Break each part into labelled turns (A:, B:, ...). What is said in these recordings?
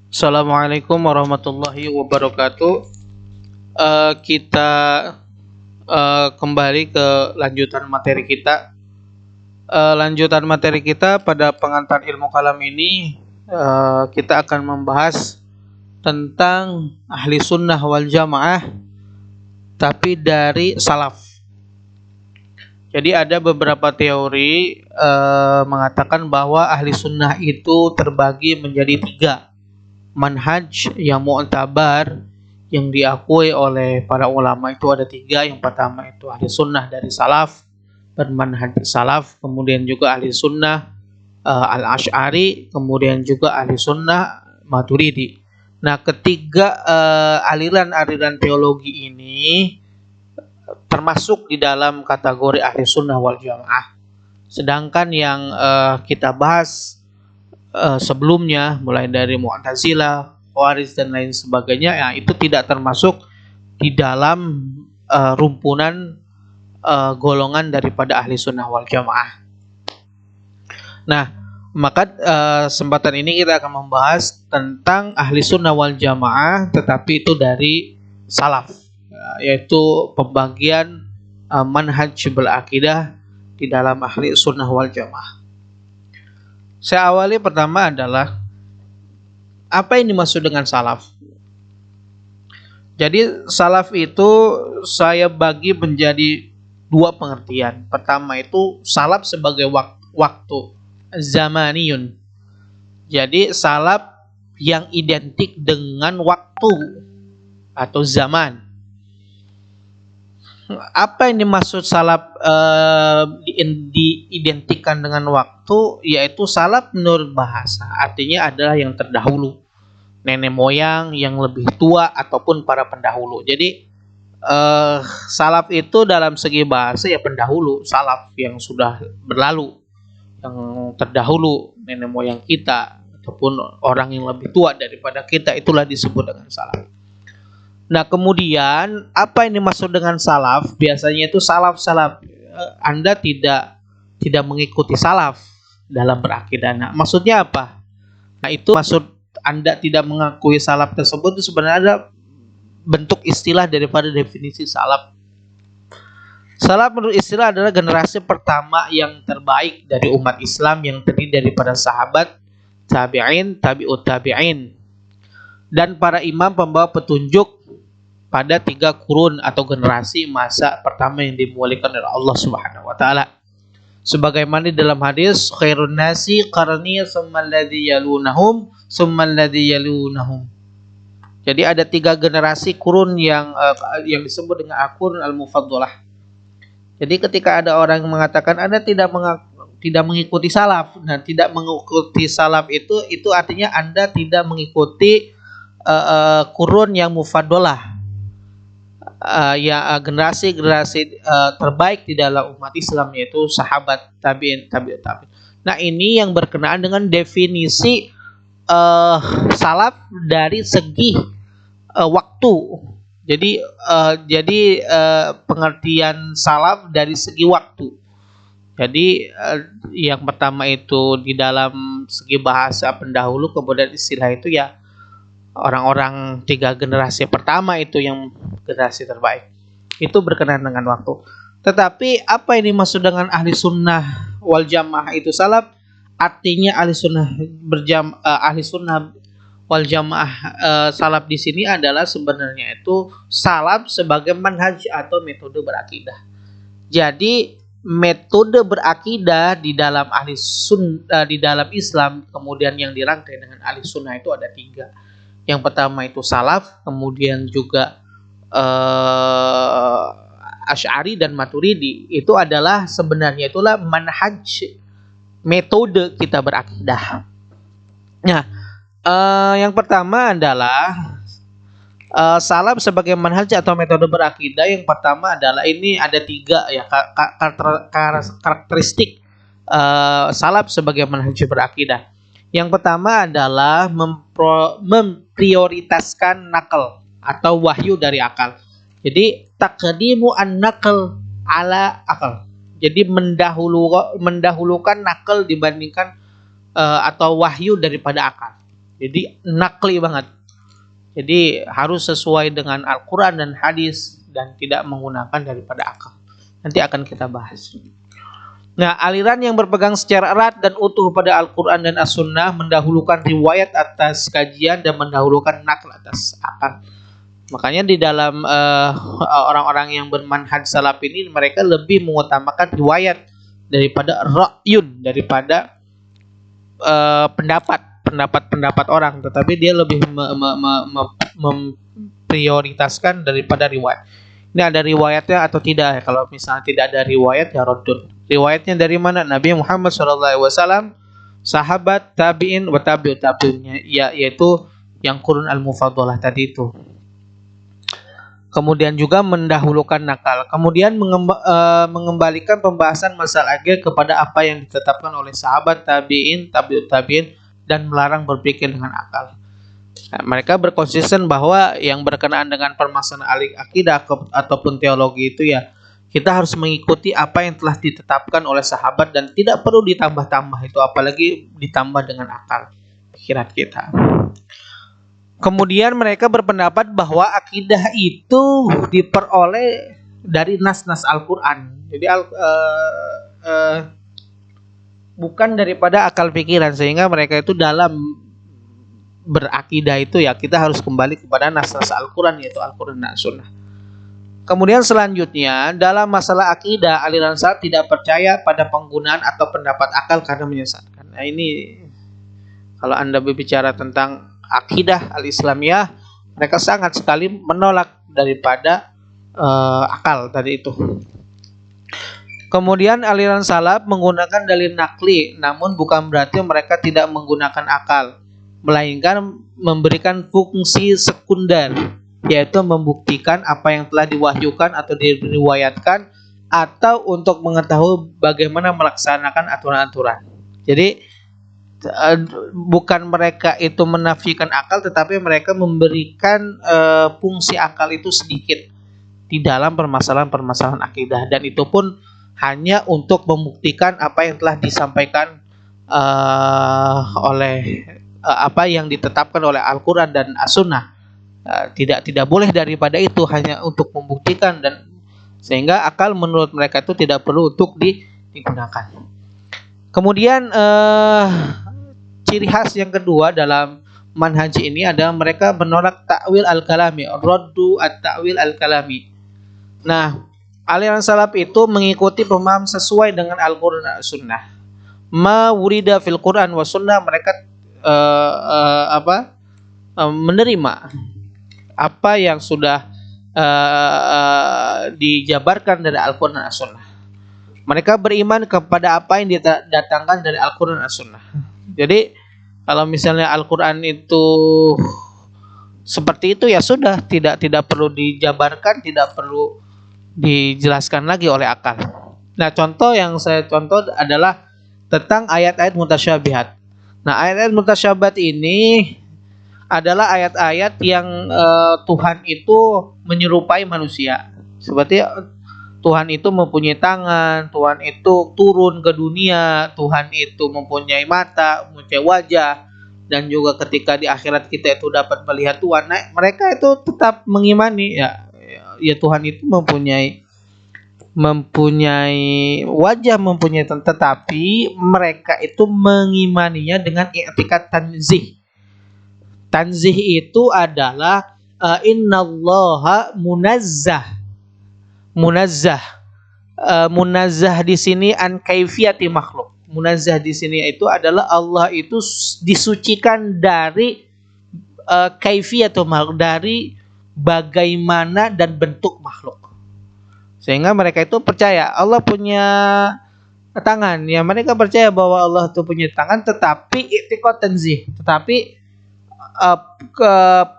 A: Assalamualaikum warahmatullahi wabarakatuh. Kita kembali ke lanjutan materi kita. Lanjutan materi kita pada pengantar ilmu kalam ini, kita akan membahas tentang ahli sunnah wal jamaah, tapi dari salaf. Jadi ada beberapa teori mengatakan bahwa ahli sunnah itu terbagi menjadi tiga manhaj yang mu'tabar, yang diakui oleh para ulama. Itu ada tiga. Yang pertama itu ahli sunnah dari salaf, bermanhaj salaf, kemudian juga ahli sunnah al-Ash'ari, kemudian juga ahli sunnah Maturidi. Nah, ketiga aliran-aliran teologi ini termasuk di dalam kategori ahli sunnah wal jamaah. Sedangkan yang kita bahas sebelumnya, mulai dari Mu'tazilah, Khawarij dan lain sebagainya, ya itu tidak termasuk di dalam rumpunan golongan daripada ahli sunnah wal jamaah. Nah, maka kesempatan ini kita akan membahas tentang ahli sunnah wal jamaah, tetapi itu dari salaf, yaitu pembagian manhaj berakidah di dalam ahli sunnah wal jamaah. Saya awali pertama adalah apa yang dimaksud dengan salaf. Jadi salaf itu saya bagi menjadi dua pengertian. Pertama itu salaf sebagai waktu, zamaniyun. Jadi salaf yang identik dengan waktu atau zaman. Apa yang dimaksud salaf diidentikan dengan waktu, yaitu salaf menurut bahasa artinya adalah yang terdahulu, nenek moyang yang lebih tua ataupun para pendahulu. Jadi salaf itu dalam segi bahasa ya pendahulu, salaf yang sudah berlalu, yang terdahulu, nenek moyang kita ataupun orang yang lebih tua daripada kita, itulah disebut dengan salaf. Nah, kemudian apa yang dimaksud dengan salaf? Biasanya itu salaf. Anda tidak mengikuti salaf dalam berakidah. Nah, maksudnya apa? Nah, itu maksud Anda tidak mengakui salaf tersebut itu sebenarnya ada bentuk istilah daripada definisi salaf. Salaf menurut istilah adalah generasi pertama yang terbaik dari umat Islam yang terdiri daripada sahabat, tabi'in, tabi'ut tabi'in, dan para imam pembawa petunjuk pada tiga kurun atau generasi masa pertama yang dimuliakan oleh Allah Subhanahu wa taala. Sebagaimana dalam hadis, khairun nasi qarni tsumma alladzi yalunahum tsumma alladzi yalunahum. Jadi ada tiga generasi kurun yang disebut dengan al-qurun al-mufaddalah. Jadi ketika ada orang yang mengatakan Anda tidak mengikuti salaf, nah tidak mengikuti salaf itu artinya Anda tidak mengikuti kurun yang mufaddalah. Generasi terbaik di dalam umat Islam, yaitu sahabat, tabi'in, tabi'ut tabi'in. Nah, ini yang berkenaan dengan definisi salaf dari segi waktu. Jadi pengertian salaf dari segi waktu. Jadi yang pertama itu di dalam segi bahasa pendahulu, kemudian istilah itu ya orang-orang tiga generasi pertama itu yang generasi terbaik. Itu berkenaan dengan waktu. Tetapi apa yang dimaksud dengan ahli sunnah wal jamaah itu salaf? Artinya ahli sunnah wal jamaah, salaf di sini adalah sebenarnya itu salaf sebagai manhaj atau metode berakidah. Jadi metode berakidah di dalam di dalam Islam, kemudian yang dirangkai dengan ahli sunnah itu ada tiga. Yang pertama itu salaf, kemudian juga Asy'ari dan Maturidi. Itu adalah sebenarnya itulah manhaj, metode kita berakidah. Nah, yang pertama adalah salaf sebagai manhaj atau metode berakidah. Yang pertama adalah ini ada tiga ya karakteristik salaf sebagai manhaj berakidah. Yang pertama adalah memprioritaskan nakal atau wahyu dari akal. Jadi taqdimu an-naql ala akal. Jadi mendahulukan nakal dibandingkan atau wahyu daripada akal. Jadi nakli banget. Jadi harus sesuai dengan Al-Quran dan hadis dan tidak menggunakan daripada akal. Nanti akan kita bahas. Nah, aliran yang berpegang secara erat dan utuh pada Al-Quran dan As-Sunnah mendahulukan riwayat atas kajian dan mendahulukan nakl atas akal. Makanya di dalam orang-orang yang bermanhaj salaf ini mereka lebih mengutamakan riwayat daripada ra'yun, daripada pendapat orang, tetapi dia lebih memprioritaskan daripada riwayat. Ini ada riwayatnya atau tidak? Kalau misalnya tidak ada riwayat, ya raddun. Riwayatnya dari mana? Nabi Muhammad SAW, sahabat, tabi'in, wa tabi'ut tabi'innya, yaitu yang qurun al-mufaddalah tadi itu. Kemudian juga mendahulukan nakal. Kemudian mengembalikan pembahasan masalah akal kepada apa yang ditetapkan oleh sahabat, tabi'in, tabi'ut tabi'in, dan melarang berpikir dengan akal. Nah, mereka berkonsisten bahwa yang berkenaan dengan permasalahan akidah ataupun teologi itu ya kita harus mengikuti apa yang telah ditetapkan oleh sahabat dan tidak perlu ditambah-tambah itu, apalagi ditambah dengan akal pikiran kita. Kemudian mereka berpendapat bahwa akidah itu diperoleh dari nas-nas Al-Quran. Jadi bukan daripada akal pikiran, sehingga mereka itu dalam berakidah itu ya kita harus kembali kepada nas-nas Al-Quran, yaitu Al-Quran dan Sunnah. Kemudian selanjutnya dalam masalah akidah, aliran salaf tidak percaya pada penggunaan atau pendapat akal karena menyesatkan. Nah ini kalau Anda berbicara tentang akidah al-Islamiyah, mereka sangat sekali menolak daripada akal tadi itu. Kemudian aliran salaf menggunakan dalil nakli, namun bukan berarti mereka tidak menggunakan akal, melainkan memberikan fungsi sekunder, yaitu membuktikan apa yang telah diwahyukan atau diriwayatkan, atau untuk mengetahui bagaimana melaksanakan aturan-aturan. Jadi bukan mereka itu menafikan akal, tetapi mereka memberikan fungsi akal itu sedikit di dalam permasalahan-permasalahan akidah, dan itu pun hanya untuk membuktikan apa yang telah disampaikan oleh apa yang ditetapkan oleh Al-Quran dan As-Sunnah. Tidak boleh daripada itu, hanya untuk membuktikan, dan sehingga akal menurut mereka itu tidak perlu untuk digunakan. Kemudian ciri khas yang kedua dalam manhaj ini adalah mereka menolak ta'wil al-kalami, raddu at-ta'wil al-kalami. Nah, aliran salaf itu mengikuti pemahaman sesuai dengan Al-Quran dan As-Sunnah. Ma wurida fil Quran wa Sunnah, mereka menerima apa yang sudah dijabarkan dari Al-Quran dan As-Sunnah. Mereka beriman kepada apa yang didatangkan dari Al-Quran dan As-Sunnah. Jadi kalau misalnya Al-Quran itu seperti itu ya sudah, tidak perlu dijabarkan, tidak perlu dijelaskan lagi oleh akal. Nah, contoh yang saya contoh adalah tentang ayat-ayat mutasyabihat. Nah, ayat-ayat mutasyabihat ini adalah ayat-ayat yang Tuhan itu menyerupai manusia. Seperti Tuhan itu mempunyai tangan, Tuhan itu turun ke dunia, Tuhan itu mempunyai mata, mempunyai wajah, dan juga ketika di akhirat kita itu dapat melihat Tuhan. Nah, mereka itu tetap mengimani ya Tuhan itu mempunyai wajah, mempunyai, tetapi mereka itu mengimaninya dengan i'tikad tanzih. Tanzih itu adalah innallaha munazzah. Munazzah di sini an kaifiyati makhluk. Munazzah di sini itu adalah Allah itu disucikan dari kaifiyatu makhluk, dari bagaimana dan bentuk makhluk. Sehingga mereka itu percaya Allah punya tangan. Ya, mereka percaya bahwa Allah itu punya tangan, tetapi i'tiqad tanzih, tetapi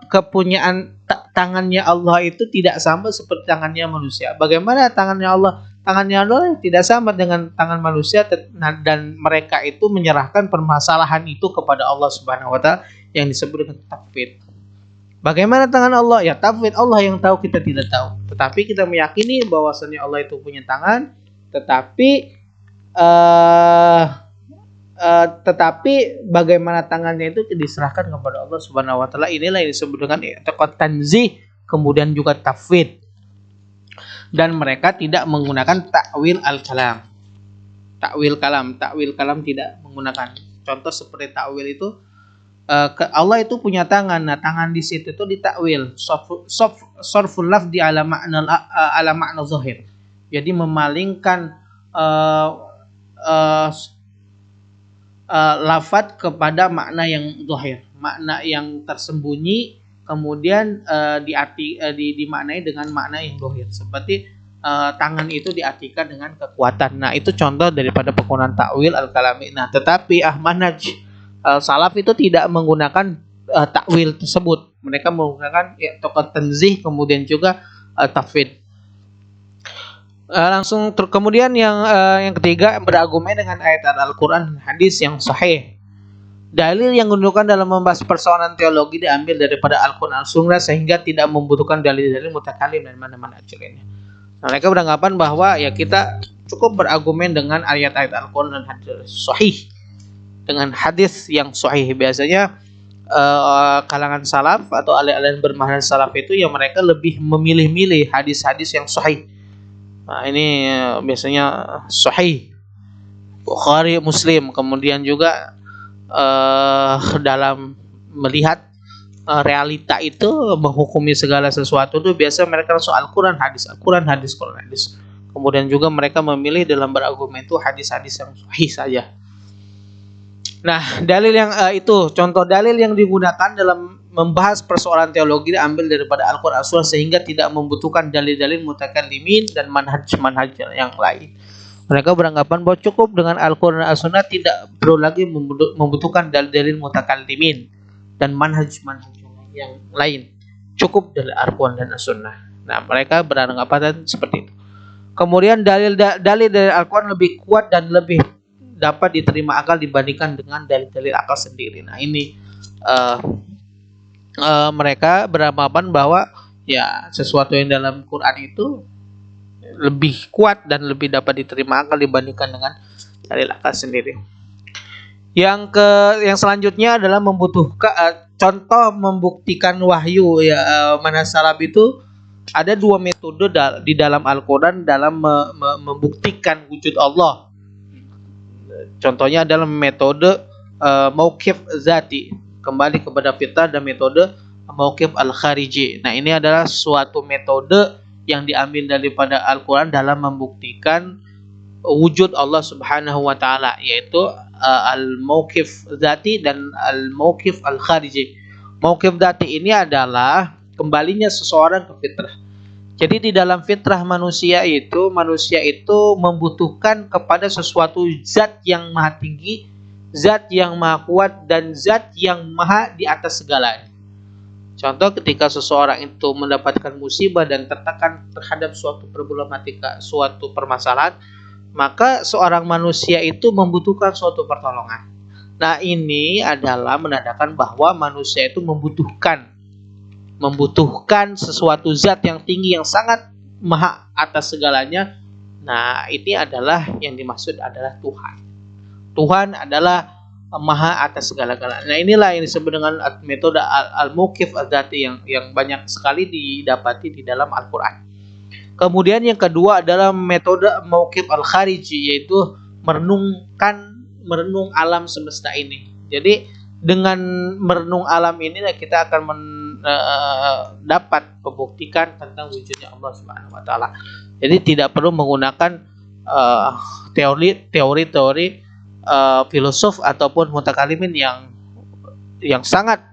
A: kepunyaan tangannya Allah itu tidak sama seperti tangannya manusia. Bagaimana tangannya Allah? Tangannya Allah tidak sama dengan tangan manusia, dan mereka itu menyerahkan permasalahan itu kepada Allah Subhanahu wa taala yang disebut dengan tafwid. Bagaimana tangan Allah? Ya tafwid, Allah yang tahu, kita tidak tahu. Tetapi kita meyakini bahwasanya Allah itu punya tangan, tetapi tetapi bagaimana tangannya itu diserahkan kepada Allah Subhanahu wa taala. Inilah yang disebut dengan i'tiqad tanzih, kemudian juga tafwid. Dan mereka tidak menggunakan takwil al-kalam. Takwil kalam tidak menggunakan. Contoh seperti takwil itu Allah itu punya tangan. Nah, tangan di situ itu ditakwil. Sarful lafzi ala makna zahir. Jadi memalingkan lafaz kepada makna yang zahir, makna yang tersembunyi, kemudian dimaknai dengan makna yang zahir. Seperti tangan itu diartikan dengan kekuatan. Nah, itu contoh daripada penggunaan takwil al-kalami. Nah, tetapi manhaj salaf itu tidak menggunakan takwil tersebut. Mereka menggunakan i'tiqad tanzih, kemudian juga tafwid. Kemudian yang ketiga, berargumen dengan ayat Al-Quran, hadis yang sahih. Dalil yang digunakan dalam membahas persoalan teologi diambil daripada Al-Quran Sunnah, sehingga tidak membutuhkan dalil-dalil mutakalim dan mana-mana lainnya. Mereka beranggapan bahwa ya kita cukup berargumen dengan ayat-ayat Al-Quran dan hadis sahih, dengan hadis yang sahih. Biasanya kalangan salaf atau aliran bermanhaj salaf itu ya mereka lebih memilih-milih hadis-hadis yang sahih. Nah, ini biasanya sahih Bukhari, Muslim. Kemudian juga dalam melihat realita itu, menghukumi segala sesuatu itu biasa mereka langsung Al-Quran, hadis, Al-Quran, hadis, Quran, hadis. Kemudian juga mereka memilih dalam berargumen itu hadis-hadis yang sahih saja. Nah, dalil yang itu contoh dalil yang digunakan dalam membahas persoalan teologi diambil daripada Al-Quran Sunnah, sehingga tidak membutuhkan dalil-dalil mutakallimin dan manhaj yang lain. Mereka beranggapan bahwa cukup dengan Al-Quran Sunnah, tidak perlu lagi membutuhkan dalil-dalil mutakallimin dan manhaj yang lain. Cukup dari Al-Quran dan Sunnah. Nah, mereka beranggapan seperti itu. Kemudian dalil dari Al-Quran lebih kuat dan lebih dapat diterima akal dibandingkan dengan dalil-dalil akal sendiri. Nah, ini mereka beranggapan bahwa ya sesuatu yang dalam Quran itu lebih kuat dan lebih dapat diterima akal dibandingkan dengan dalil akal sendiri. Yang selanjutnya adalah membutuhkan contoh membuktikan wahyu ya. Manhaj salaf itu ada dua metode di dalam Al-Quran dalam membuktikan wujud Allah. Contohnya adalah metode mauqif zati, kembali kepada fitrah, dan metode mauqif al-khariji. Nah, ini adalah suatu metode yang diambil daripada Al-Quran dalam membuktikan wujud Allah Subhanahu wa taala, yaitu al-mauqif zati dan al-mauqif al-khariji. Mauqif zati ini adalah kembalinya seseorang ke fitrah. Jadi di dalam fitrah manusia itu membutuhkan kepada sesuatu zat yang maha tinggi, zat yang maha kuat, dan zat yang maha di atas segalanya. Contoh, ketika seseorang itu mendapatkan musibah dan tertekan terhadap suatu problematika, suatu permasalahan, maka seorang manusia itu membutuhkan suatu pertolongan. Nah, ini adalah menandakan bahwa manusia itu membutuhkan sesuatu zat yang tinggi, yang sangat maha atas segalanya. Nah, ini adalah yang dimaksud adalah Tuhan. Tuhan adalah maha atas segala-galanya. Nah, inilah yang disebut dengan metode al-mauqif al-dzati yang banyak sekali didapati di dalam Al-Quran. Kemudian yang kedua adalah metode mauqif al-khariji, yaitu merenung alam semesta ini. Jadi dengan merenung alam ini kita akan dapat membuktikan tentang wujudnya Allah Subhanahu wa taala. Jadi tidak perlu menggunakan teori-teori filosof ataupun mutakalimin yang sangat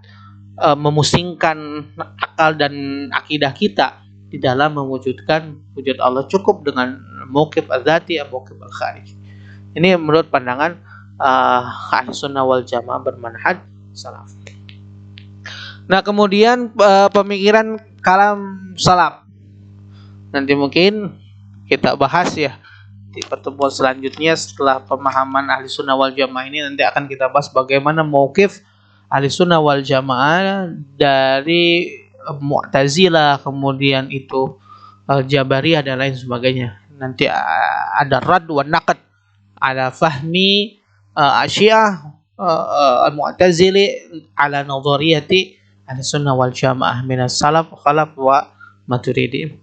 A: memusingkan akal dan akidah kita di dalam mewujudkan wujud Allah. Cukup dengan mauqif al-dzati atau mauqif al-kharij. Ini menurut pandangan Ahlussunnah wal Jamaah bermanhaj salaf. Nah, kemudian pemikiran kalam salaf nanti mungkin kita bahas ya di pertemuan selanjutnya. Setelah pemahaman Ahlussunnah wal Jamaah ini, nanti akan kita bahas bagaimana mauqif Ahlussunnah wal Jamaah dari Mu'tazilah, kemudian itu Jabariyah dan lain sebagainya. Nanti ada rad wa naqd, ada fahmi, Syiah, Al-Mu'tazili ala nadhariyati Ahlussunnah wal Jamaah minas salaf khalaf wa Maturidi.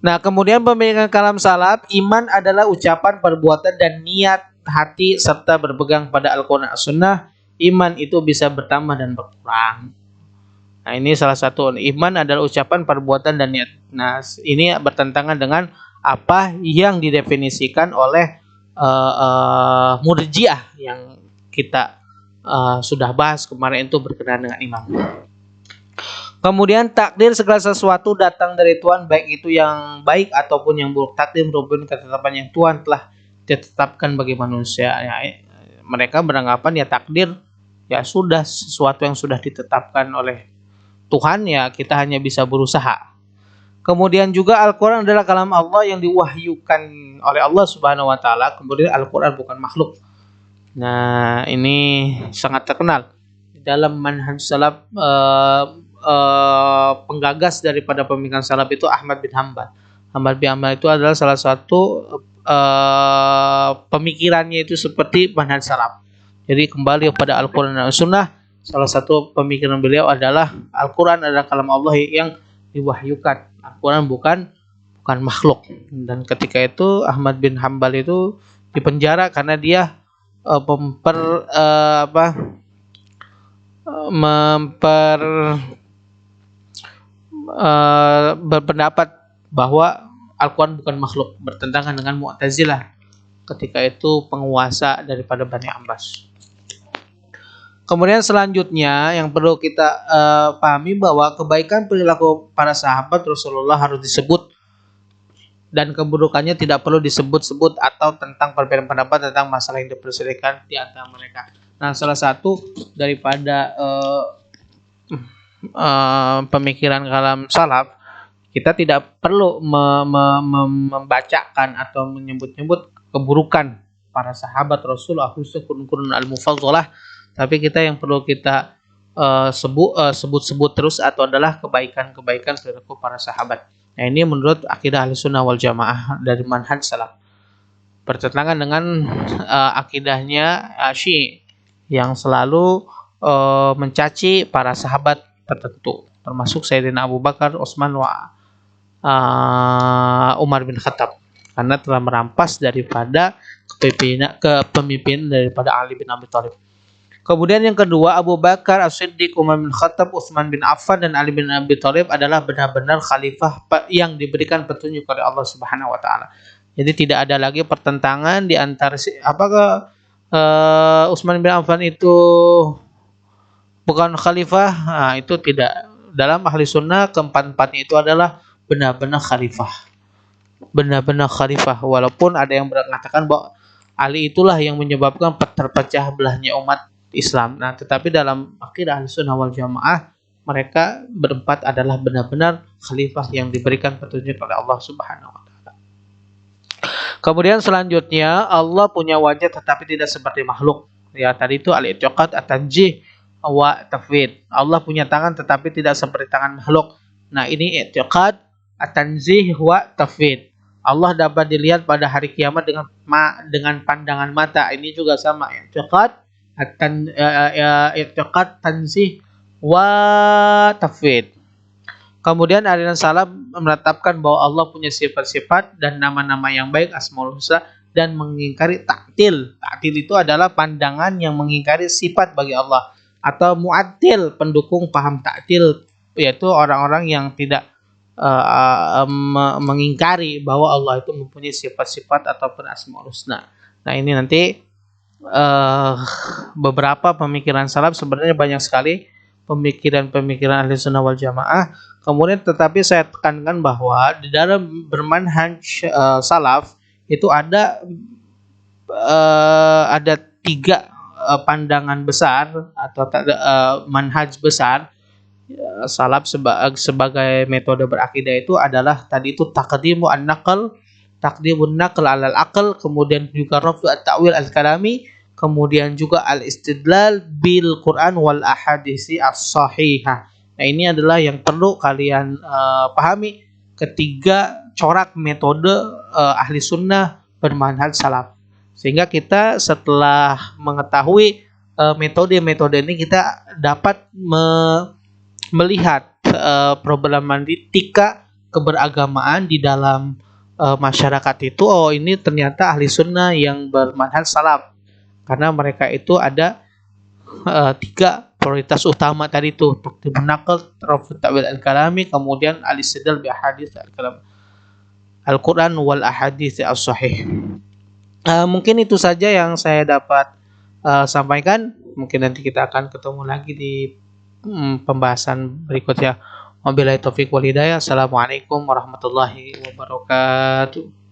A: Nah, kemudian pemikiran kalam salaf, iman adalah ucapan, perbuatan dan niat hati serta berpegang pada Al-Qur'an As-Sunnah. Iman itu bisa bertambah dan berkurang. Nah, ini salah satu. Iman adalah ucapan, perbuatan dan niat. Nah, ini bertentangan dengan apa yang didefinisikan oleh Murji'ah yang kita sudah bahas kemarin, itu berkenaan dengan iman. Kemudian takdir, segala sesuatu datang dari Tuhan, baik itu yang baik ataupun yang buruk. Takdir merupakan ketetapan yang Tuhan telah ditetapkan bagi manusia. Ya, mereka beranggapan ya takdir ya sudah sesuatu yang sudah ditetapkan oleh Tuhan, ya kita hanya bisa berusaha. Kemudian juga Al-Quran adalah kalam Allah yang diwahyukan oleh Allah Subhanahu Wa Taala. Kemudian Al-Quran bukan makhluk. Nah, ini sangat terkenal di dalam manhaj salaf. Penggagas daripada pemikiran salaf itu Ahmad bin Hanbal. Ahmad bin Hanbal itu adalah salah satu pemikirannya itu seperti manhaj salaf. Jadi kembali kepada Al-Quran dan Sunnah. Salah satu pemikiran beliau adalah Al-Quran adalah kalam Allah yang diwahyukan. Al-Quran bukan makhluk. Dan ketika itu Ahmad bin Hanbal itu dipenjara karena dia berpendapat bahwa Al-Quran bukan makhluk, bertentangan dengan Mu'tazilah ketika itu penguasa daripada Bani Abbas. Kemudian selanjutnya yang perlu kita pahami bahwa kebaikan perilaku para sahabat Rasulullah harus disebut dan keburukannya tidak perlu disebut-sebut, atau tentang perbedaan pendapat tentang masalah yang diperselisihkan di antara mereka. Nah, salah satu daripada pemikiran kalam salaf, kita tidak perlu membacakan atau menyebut-nyebut keburukan para sahabat Rasulullah khususnya kurun al-mufadzalah, tapi kita yang perlu kita sebut-sebut terus atau adalah kebaikan-kebaikan perilaku para sahabat. Nah, ini menurut akidah Ahlussunnah wal Jamaah dari manhaj salaf. Bertentangan dengan akidahnya Syi'i yang selalu mencaci para sahabat tertentu, termasuk Sayyidina Abu Bakar, Utsman wa Umar bin Khattab, karena telah merampas daripada kepemimpinan daripada Ali bin Abi Thalib. Kemudian yang kedua, Abu Bakar As-Siddiq, Umar bin Khattab, Utsman bin Affan dan Ali bin Abi Thalib adalah benar-benar khalifah yang diberikan petunjuk oleh Allah Subhanahu wa taala. Jadi tidak ada lagi pertentangan di antara apakah Utsman bin Affan itu bukan khalifah. Nah, itu tidak. Dalam ahli sunnah keempat-empatnya itu adalah benar-benar khalifah. Benar-benar khalifah. Walaupun ada yang mengatakan bahwa Ali itulah yang menyebabkan terpecah belahnya umat Islam. Nah, tetapi dalam akidah Ahlussunnah wal Jamaah, mereka berempat adalah benar-benar khalifah yang diberikan petunjuk oleh Allah Subhanahu wa taala. Kemudian selanjutnya, Allah punya wajah tetapi tidak seperti makhluk. Ya, tadi itu al-i'tiqad, at-tanjih wa tafwid. Allah punya tangan tetapi tidak seperti tangan makhluk. Nah, ini i'tiqad, at-tanzih wa tafwid. Allah dapat dilihat pada hari kiamat dengan pandangan mata. Ini juga sama, i'tiqad, i'tiqad, tanzih wa tafwid. Kemudian aliran salaf menetapkan bahwa Allah punya sifat-sifat dan nama-nama yang baik, Asmaul Husna, dan mengingkari ta'til. Ta'til itu adalah pandangan yang mengingkari sifat bagi Allah, atau mu'attil, pendukung paham ta'til, yaitu orang-orang yang tidak mengingkari bahwa Allah itu mempunyai sifat-sifat ataupun Asmaul Husna. Nah, ini nanti beberapa pemikiran salaf, sebenarnya banyak sekali pemikiran-pemikiran Ahlussunnah wal Jamaah. Kemudian tetapi saya tekankan bahwa di dalam bermanhaj salaf itu ada tiga pandangan besar atau manhaj besar salaf sebagai metode berakidah. Itu adalah tadi itu taqdimun naql alal aql, kemudian juga rafu at-ta'wil al-kalami, kemudian juga al-istidlal bil Quran wal ahadisi as-sahihah. Nah, ini adalah yang perlu kalian pahami, ketiga corak metode ahli sunnah bermanhaj salaf. Sehingga kita setelah mengetahui metode-metode ini, kita dapat melihat problematika keberagamaan di dalam masyarakat itu. Oh, ini ternyata ahli sunnah yang bermanhaj salaf, karena mereka itu ada tiga prioritas utama tadi itu: tertibun naql, tarafut ta'wil al-kalami, kemudian al-istidlal bi ahadits al-kalam Al-Quran wal ahadits as-sahih. Mungkin itu saja yang saya dapat sampaikan. Mungkin nanti kita akan ketemu lagi di pembahasan berikutnya. Wabillahi taufiq wal hidayah. Assalamualaikum warahmatullahi wabarakatuh.